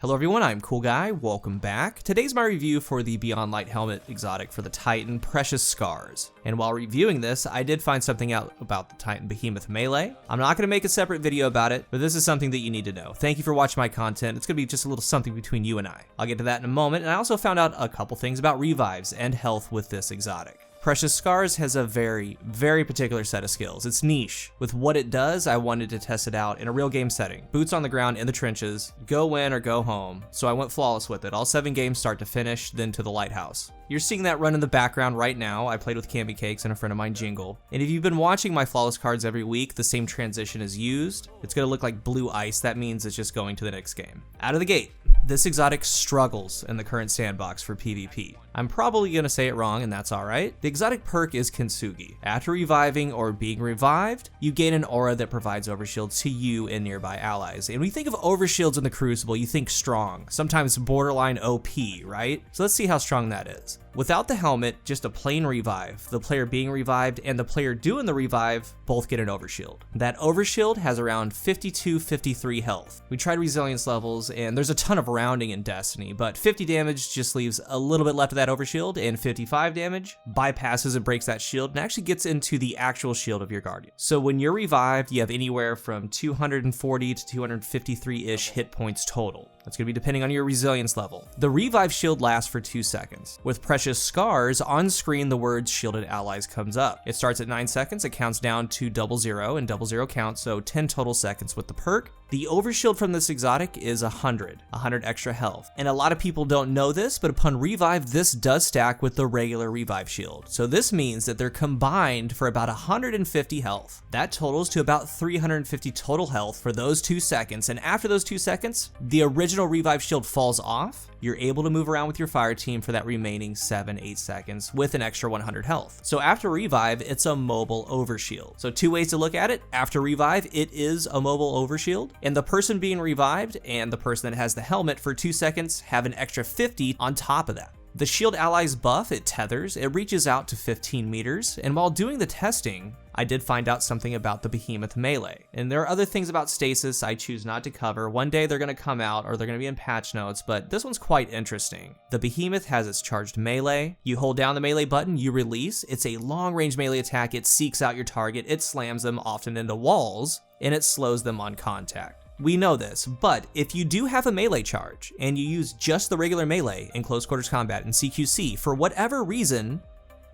Hello everyone, I'm CoolGuy, welcome back. Today's my review for the Beyond Light Helmet exotic for the Titan, Precious Scars. And while reviewing this, I did find something out about the Titan Behemoth melee. I'm not going to make a separate video about it, but this is something that you need to know. Thank you for watching my content. It's going to be just a little something between you and I. I'll get to that in a moment, and I also found out a couple things about revives and health with this exotic. Precious Scars has a very particular set of skills. It's niche. With what it does, I wanted to test it out in a real game setting. Boots on the ground in the trenches, go win or go home. So I went flawless with it. All 7 games start to finish, then to the lighthouse. You're seeing that run in the background right now. I played with Candy Cakes and a friend of mine, Jingle. And if you've been watching my flawless cards every week, the same transition is used. It's gonna look like blue ice. That means it's just going to the next game. Out of the gate, this exotic struggles in the current sandbox for PvP. I'm probably gonna say it wrong, and that's alright. The exotic perk is Kintsugi. After reviving or being revived, you gain an aura that provides overshield to you and nearby allies. And when you think of overshields in the Crucible, you think strong, sometimes borderline OP, right? So let's see how strong that is. Without the helmet, just a plain revive. The player being revived and the player doing the revive both get an overshield. That overshield has around 52-53 health. We tried resilience levels, and there's a ton of rounding in Destiny, but 50 damage just leaves a little bit left of that overshield, and 55 damage bypasses and breaks that shield and actually gets into the actual shield of your guardian. So when you're revived, you have anywhere from 240 to 253-ish hit points total. That's going to be depending on your resilience level. The revive shield lasts for 2 seconds. With Precious Scars, on screen the words shielded allies comes up. It starts at 9 seconds, it counts down to 00 and 00 counts, so 10 total seconds with the perk. The overshield from this exotic is 100 extra health. And a lot of people don't know this, but upon revive, this does stack with the regular revive shield. So this means that they're combined for about 150 health. That totals to about 350 total health for those 2 seconds. And after those 2 seconds, the original revive shield falls off. You're able to move around with your fire team for that remaining 7-8 seconds with an extra 100 health. So after revive, it's a mobile overshield. So 2 ways to look at it. After revive, it is a mobile overshield, and the person being revived and the person that has the helmet for 2 seconds have an extra 50 on top of that. The shield allies buff, it tethers, it reaches out to 15 meters, and while doing the testing, I did find out something about the Behemoth melee. And there are other things about stasis I choose not to cover. One day they're going to come out or they're going to be in patch notes, but this one's quite interesting. The Behemoth has its charged melee. You hold down the melee button, you release. It's a long-range melee attack. It seeks out your target, it slams them often into walls, and it slows them on contact. We know this, but if you do have a melee charge and you use just the regular melee in close quarters combat in CQC, for whatever reason,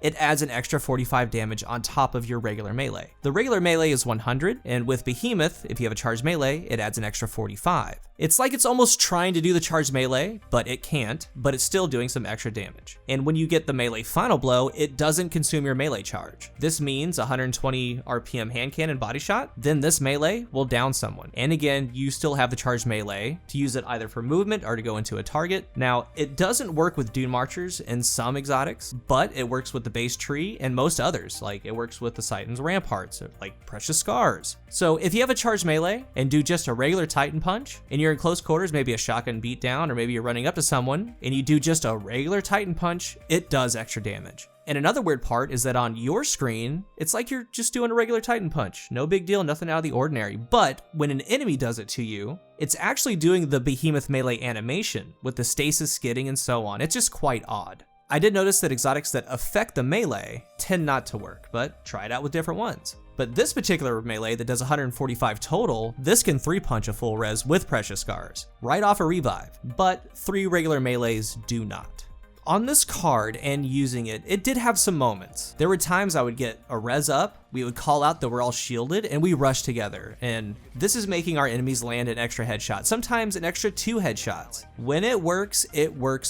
it adds an extra 45 damage on top of your regular melee. The regular melee is 100, and with Behemoth, if you have a charged melee, it adds an extra 45. It's like it's almost trying to do the charged melee, but it can't, but it's still doing some extra damage. And when you get the melee final blow, it doesn't consume your melee charge. This means 120 RPM hand cannon body shot, then this melee will down someone. And again, you still have the charged melee to use it either for movement or to go into a target. Now, it doesn't work with Dune Marchers and some exotics, but it works with the base tree and most others, like it works with the Titan's ramparts, like Precious Scars. So if you have a charged melee and do just a regular Titan punch, and you're in close quarters, maybe a shotgun beatdown, or maybe you're running up to someone, and you do just a regular Titan punch, it does extra damage. And another weird part is that on your screen, it's like you're just doing a regular Titan punch. No big deal, nothing out of the ordinary. But when an enemy does it to you, it's actually doing the Behemoth melee animation with the stasis skidding and so on. It's just quite odd. I did notice that exotics that affect the melee tend not to work, but try it out with different ones. But this particular melee that does 145 total, this can 3-punch a full res with Precious Scars, right off a revive, but 3 regular melees do not. On this card and using it, it did have some moments. There were times I would get a res up, we would call out that we're all shielded, and we rush together. And this is making our enemies land an extra headshot, sometimes an extra 2 headshots. When it works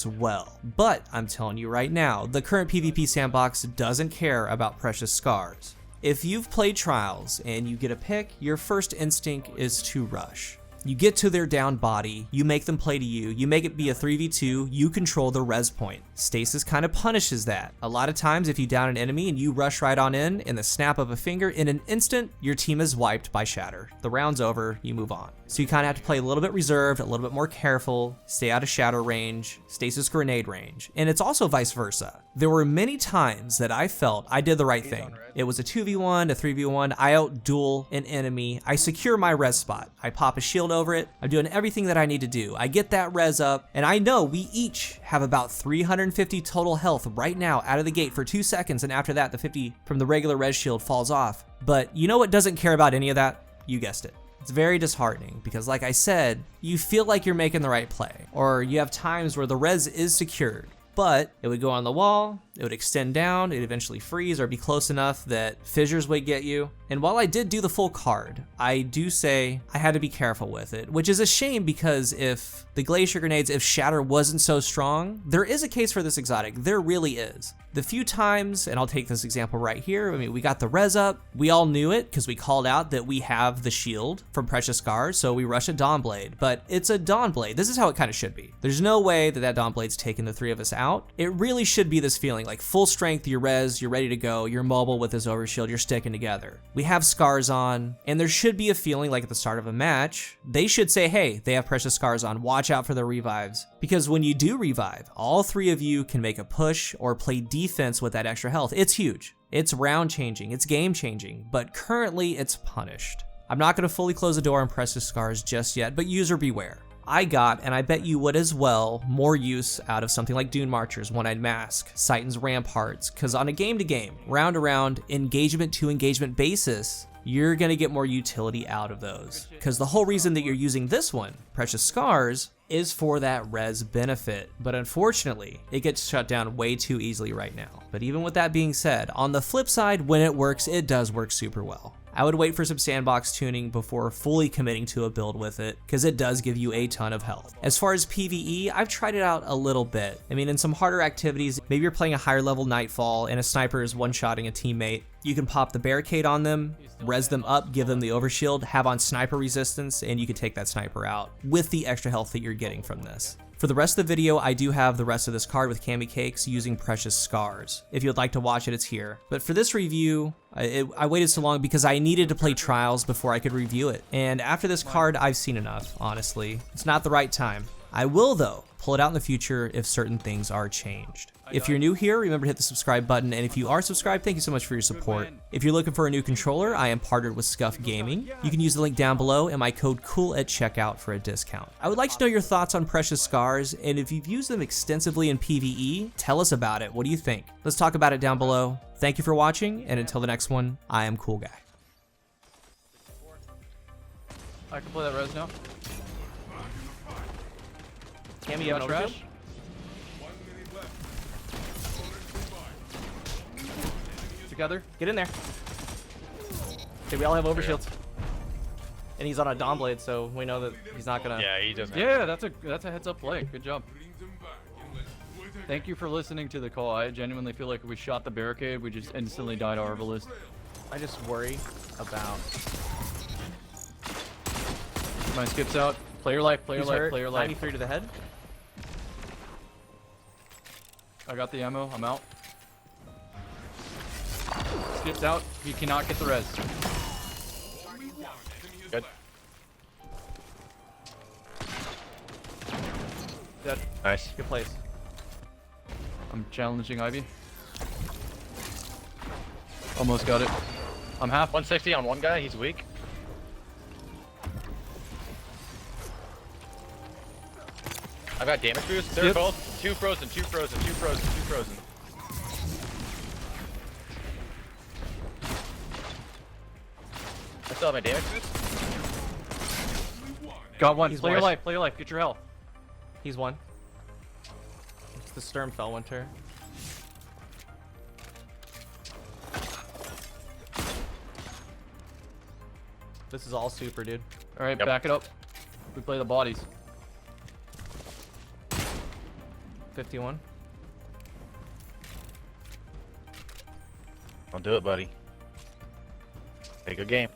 well. But I'm telling you right now, the current PvP sandbox doesn't care about Precious Scars. If you've played Trials and you get a pick, your first instinct is to rush. You get to their down body, you make them play to you, you make it be a 3v2, you control the res point. Stasis kind of punishes that. A lot of times if you down an enemy and you rush right on in the snap of a finger, in an instant, your team is wiped by Shatter. The round's over, you move on. So you kind of have to play a little bit reserved, a little bit more careful, stay out of shatter range, stasis grenade range. And it's also vice versa. There were many times that I felt I did the right thing. It was a 2v1, a 3v1, I outduel an enemy, I secure my res spot. I pop a shield shield over it. I'm doing everything that I need to do. I get that res up, and I know we each have about 350 total health right now out of the gate for 2 seconds, and after that, the 50 from the regular res shield falls off. But you know what doesn't care about any of that? You guessed it. It's very disheartening because, like I said, you feel like you're making the right play, or you have times where the res is secured, but it would go on the wall, it would extend down, it'd eventually freeze or be close enough that fissures would get you. And while I did do the full card, I do say I had to be careful with it, which is a shame because if the glacier grenades, if shatter wasn't so strong, there is a case for this exotic, there really is. The few times, and I'll take this example right here, I mean, we got the res up, we all knew it because we called out that we have the shield from Precious Scars, so we rush a Dawnblade, but it's a Dawnblade. This is how it kind of should be. There's no way that that Dawnblade's taking the 3 of us out. It really should be this feeling like full strength, you're res, you're ready to go, you're mobile with this overshield, you're sticking together. We have scars on, and there should be a feeling like at the start of a match, they should say, hey, they have Precious Scars on, watch out for their revives. Because when you do revive, all 3 of you can make a push or play defense with that extra health. It's huge. It's round changing, it's game changing, but currently it's punished. I'm not gonna fully close the door on Precious Scars just yet, but user beware. I got, and I bet you would as well, more use out of something like Dune Marchers, One-Eyed Mask, Titan's Ramparts, because on a game-to-game, round-to-round, engagement-to-engagement basis, you're gonna get more utility out of those. Because the whole reason that you're using this one, Precious Scars, is for that res benefit, but unfortunately, it gets shut down way too easily right now. But even with that being said, on the flip side, when it works, it does work super well. I would wait for some sandbox tuning before fully committing to a build with it, because it does give you a ton of health. As far as PvE, I've tried it out a little bit. I mean, in some harder activities, maybe you're playing a higher level Nightfall and a sniper is one-shotting a teammate. You can pop the barricade on them, res them up, give them the overshield, have on sniper resistance, and you can take that sniper out with the extra health that you're getting from this. For the rest of the video, I do have the rest of this card with Cami Cakes using Precious Scars. If you'd like to watch it, it's here. But for this review, I waited so long because I needed to play Trials before I could review it. And after this card, I've seen enough, honestly. It's not the right time. I will, though, pull it out in the future if certain things are changed. If you're new here, remember to hit the subscribe button, and if you are subscribed, thank you so much for your support. If you're looking for a new controller, I am partnered with Scuff Gaming. You can use the link down below and my code COOL at checkout for a discount. I would like to know your thoughts on Precious Scars, and if you've used them extensively in PvE, tell us about it. What do you think? Let's talk about it down below. Thank you for watching, and until the next one, I am CoolGuy. I can play that res now. Cami, you have an overshield? Together. Get in there. Okay, we all have overshields. And he's on a Dawnblade, so we know that he's not gonna... Yeah, he doesn't. Yeah, that's a heads up play. Good job. Thank you for listening to the call. I genuinely feel like if we shot the barricade, we just instantly died Arbalist. I just worry about... Mine skips out. Play your life, play your He's life, hurt. play your life. 93 to the head. I got the ammo. I'm out. Skips out. He cannot get the res. Good. Dead. Nice. Good place. I'm challenging Ivy. Almost got it. I'm half. 160 on one guy. He's weak. I've got damage boost. They're both 2 frozen, 2 frozen, 2 frozen, 2 frozen. I still have my damage boost. Got one. He's Play your worse. life, play your life. Get your health. He's one. It's the Sturmfell Winter. This is all super, dude. All right, Yep. back it up. We play the bodies. 51. I'll do it, buddy. Take a game.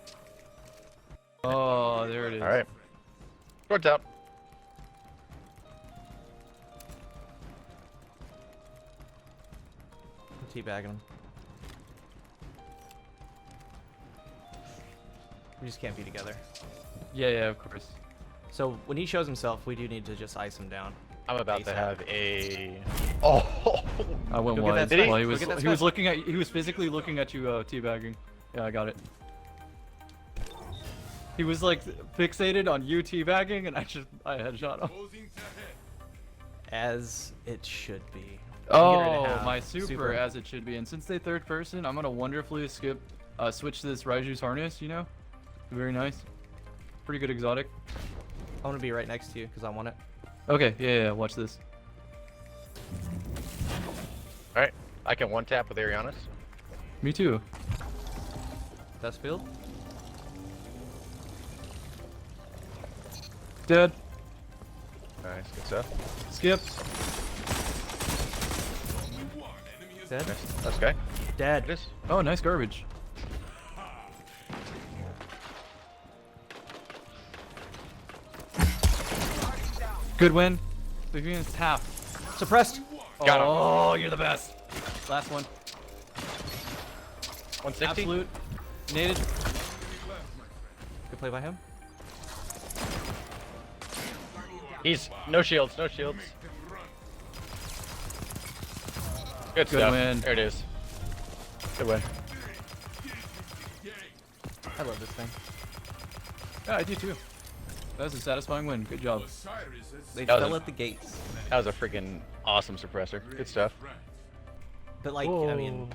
Oh, there it is. All right. Short out. I'm teabagging him. We just can't be together. Yeah, yeah, of course. So when he shows himself, we do need to just ice him down. I'm about to ASAP. have a. Oh. I went Go get wide. that spike. Well, he Go was get that he was spike. looking at he was physically looking at you teabagging. Yeah, I got it. He was like fixated on you teabagging, and I headshot him. As it should be. Oh, my super as it should be. And since they third person, I'm gonna wonderfully switch to this Raiju's harness. You know, very nice. Pretty good exotic. I want to be right next to you because I want it. Okay, yeah. Watch this. All right, I can one tap with Arianas. Me too. Test field. Dead. Nice, good stuff. Skip. Dead. Nice. That's okay. Dead. It is. Oh, nice garbage. Good win. The unit's half. Suppressed. Got him. Oh, you're the best. Last one. 160. Absolute. Naded. Good play by him. He's no shields, no shields. Good stuff. win. There it is. Good win. I love this thing. Yeah, I do too. That was a satisfying win. Good job. They That was fell a- at the gates. That was a freaking awesome suppressor. Good stuff. But like, I mean,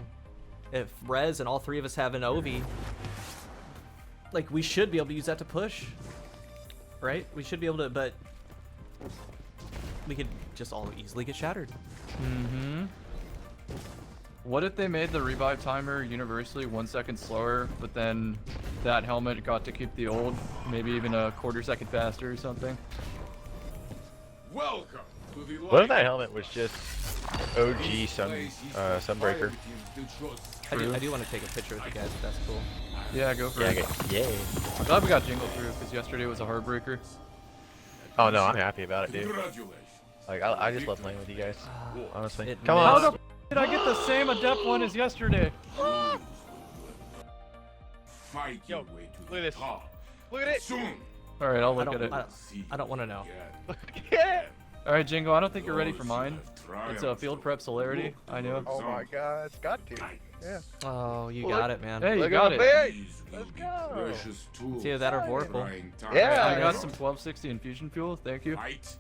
if Rez and all three of us have an Ovi, like we should be able to use that to push, right? We should be able to, but we could just all easily get shattered. Mm-hmm. What if they made the revive timer universally 1 second slower, but then that helmet got to keep the old, maybe even a quarter second faster or something? Welcome to the What if that helmet was just OG Sunbreaker? I do want to take a picture with you guys if that's cool. Yeah, go for Yeah, it. yeah. I'm glad we got Jingle through, because yesterday was a heartbreaker. Oh no, I'm happy about it, dude. Congratulations. Like I just love playing with you guys. Honestly. It Come may- How on. the did I get the same adept one as yesterday? Fight Yo, your way to look at the this. top. Look at it. Soon. Alright, I'll I look at it. don't want to know. Yeah. Alright, Jingo, I don't think you're ready for Those mine. who have It's a field prep celerity. I know. Oh my god, it's got to. Yeah. Oh, you Look. got it, man. Hey, you Look got at it. These will Let's be go. precious tools It's either that or in Vorpal. trying times. Yeah. I got some 1260 infusion fuel. Thank you. Fight